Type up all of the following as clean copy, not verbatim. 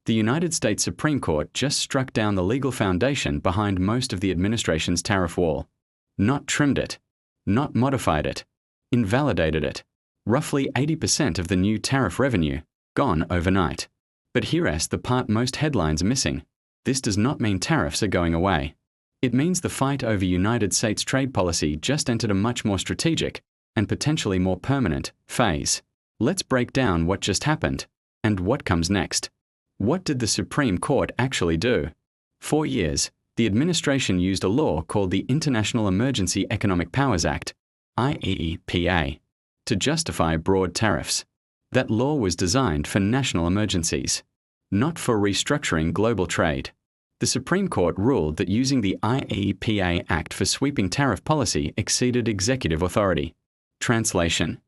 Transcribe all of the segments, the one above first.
The United States Supreme Court just struck down the legal foundation behind most of the administration's tariff wall. Not trimmed it. Not modified it. Invalidated it. Roughly 80% of the new tariff revenue, gone overnight. But here's the part most headlines are missing. This does not mean tariffs are going away. It means the fight over United States trade policy just entered a much more strategic, and potentially more permanent, phase. Let's break down what just happened, and what comes next. What did the Supreme Court actually do? For years, the administration used a law called the International Emergency Economic Powers Act, IEEPA, to justify broad tariffs. That law was designed for national emergencies, not for restructuring global trade. The Supreme Court ruled that using the IEEPA Act for sweeping tariff policy exceeded executive authority. Translation: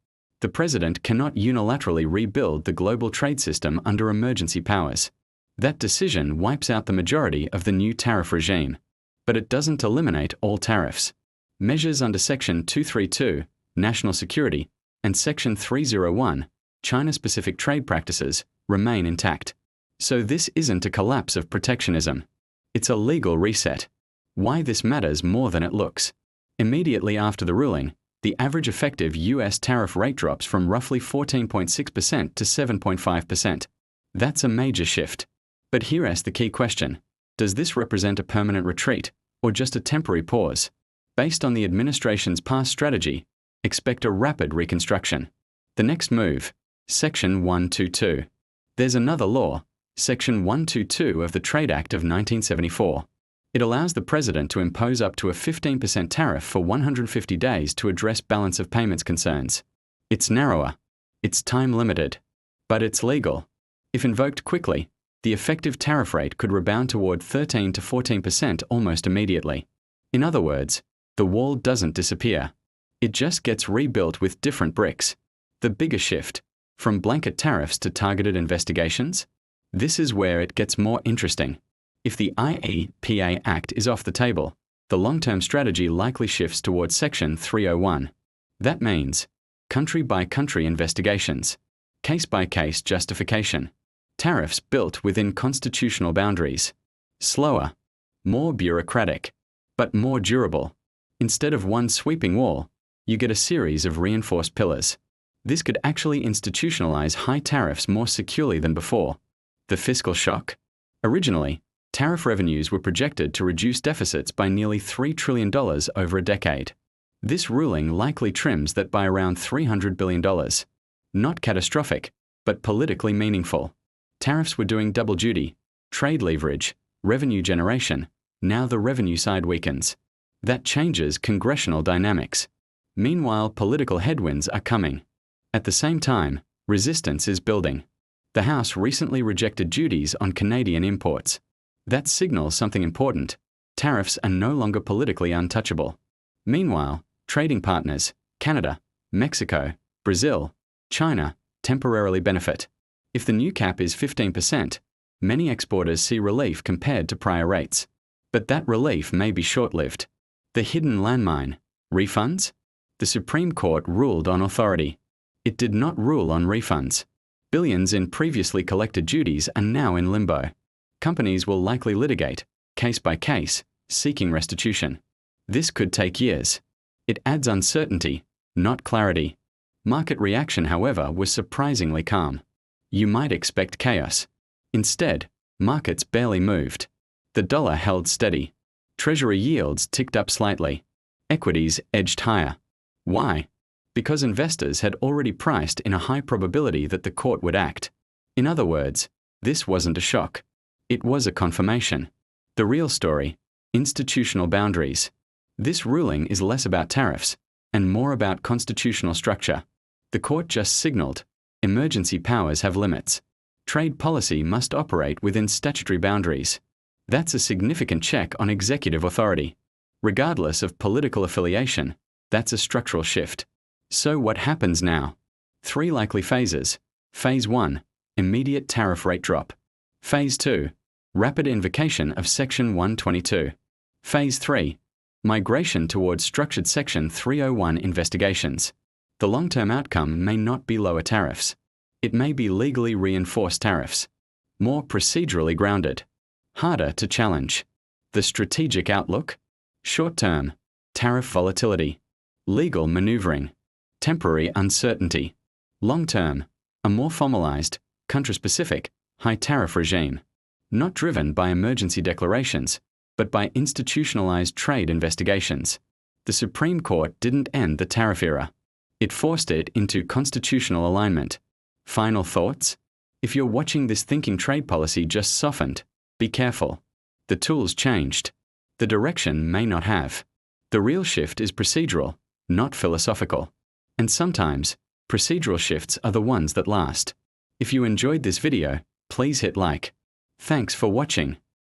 the president cannot unilaterally rebuild the global trade system under emergency powers. That decision wipes out the majority of the new tariff regime. But it doesn't eliminate all tariffs. Measures under Section 232, National Security, and Section 301, China-specific trade practices, remain intact. So this isn't a collapse of protectionism. It's a legal reset. Why this matters more than it looks. Immediately after the ruling, the average effective U.S. tariff rate drops from roughly 14.6% to 7.5%. That's a major shift. But here's the key question. Does this represent a permanent retreat, or just a temporary pause? Based on the administration's past strategy, expect a rapid reconstruction. The next move, Section 122. There's another law, Section 122 of the Trade Act of 1974. It allows the president to impose up to a 15% tariff for 150 days to address balance of payments concerns. It's narrower. It's time-limited. But it's legal. If invoked quickly, the effective tariff rate could rebound toward 13 to 14% almost immediately. In other words, the wall doesn't disappear. It just gets rebuilt with different bricks. The bigger shift, from blanket tariffs to targeted investigations? This is where it gets more interesting. If the IEEPA Act is off the table, the long-term strategy likely shifts towards Section 301. That means country-by-country investigations, case-by-case justification, tariffs built within constitutional boundaries, slower, more bureaucratic, but more durable. Instead of one sweeping wall, you get a series of reinforced pillars. This could actually institutionalize high tariffs more securely than before. The fiscal shock? Originally, tariff revenues were projected to reduce deficits by nearly $3 trillion over a decade. This ruling likely trims that by around $300 billion. Not catastrophic, but politically meaningful. Tariffs were doing double duty, trade leverage, revenue generation. Now the revenue side weakens. That changes congressional dynamics. Meanwhile, political headwinds are coming. At the same time, resistance is building. The House recently rejected duties on Canadian imports. That signals something important. Tariffs are no longer politically untouchable. Meanwhile, trading partners, Canada, Mexico, Brazil, China, temporarily benefit. If the new cap is 15%, many exporters see relief compared to prior rates. But that relief may be short-lived. The hidden landmine, refunds? The Supreme Court ruled on authority. It did not rule on refunds. Billions in previously collected duties are now in limbo. Companies will likely litigate, case by case, seeking restitution. This could take years. It adds uncertainty, not clarity. Market reaction, however, was surprisingly calm. You might expect chaos. Instead, markets barely moved. The dollar held steady. Treasury yields ticked up slightly. Equities edged higher. Why? Because investors had already priced in a high probability that the court would act. In other words, this wasn't a shock. It was a confirmation. The real story, institutional boundaries. This ruling is less about tariffs and more about constitutional structure. The court just signaled, emergency powers have limits. Trade policy must operate within statutory boundaries. That's a significant check on executive authority. Regardless of political affiliation, that's a structural shift. So what happens now? 3 likely phases. Phase 1, immediate tariff rate drop. Phase 2, rapid invocation of Section 122. Phase 3, migration towards structured Section 301 investigations. The long-term outcome may not be lower tariffs. It may be legally reinforced tariffs. more procedurally grounded, harder to challenge. The strategic outlook: short-term, tariff volatility, legal maneuvering, temporary uncertainty. Long-term, a more formalized, country-specific, high-tariff regime, not driven by emergency declarations, but by institutionalized trade investigations. The Supreme Court didn't end the tariff era. It forced it into constitutional alignment. Final thoughts? If you're watching this thinking trade policy just softened, be careful. The tools changed. The direction may not have. The real shift is procedural, not philosophical. And sometimes, procedural shifts are the ones that last. If you enjoyed this video, please hit like. Thanks for watching.